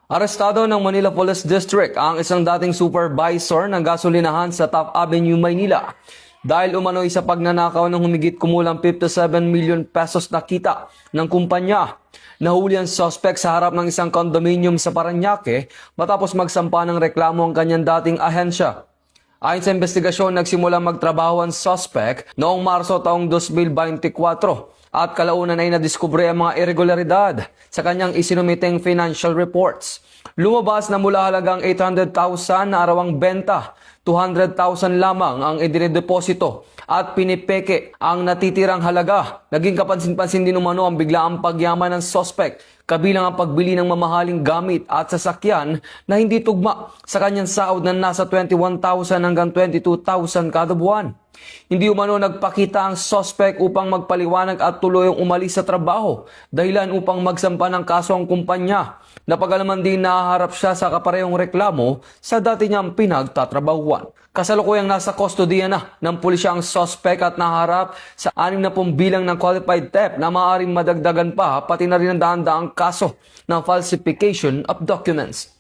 Arestado ng Manila Police District ang isang dating supervisor ng gasolinahan sa Taft Avenue, Maynila dahil umano'y sa pagnanakaw ng humigit kumulang 57 million pesos na kita ng kumpanya. Nahuli ang suspect sa harap ng isang condominium sa Parañaque matapos magsampa ng reklamo ang kanyang dating ahensya. Ayon sa investigasyon, nagsimula magtrabaho ang suspect noong Marso taong 2024 at kalaunan ay nadiskubre ang mga irregularidad sa kanyang isinumiteng financial reports. Lumabas na mula halagang 800,000 na arawang benta, 200,000 lamang ang idinideposito at pinipeke ang natitirang halaga. Naging kapansin-pansin din umano ang biglaang pagyaman ng suspect, kabilang ang pagbili ng mamahaling gamit at sasakyan na hindi tugma sa kanyang sahod na nasa 21,000 hanggang 22,000 kada buwan. Hindi umano nagpakita ang suspect upang magpaliwanag at tuluyang umalis sa trabaho, dahilan upang magsampa ng kaso ang kumpanya. Napagalaman din nahaharap siya sa kaparehong reklamo sa dati niyang pinagtatrabahuan. Kasalukuyang nasa kustodiya na ng pulisya ang suspect at naharap sa 60 bilang ng qualified theft na maaaring madagdagan pa, pati na rin ang daan-daang kaso ng falsification of documents.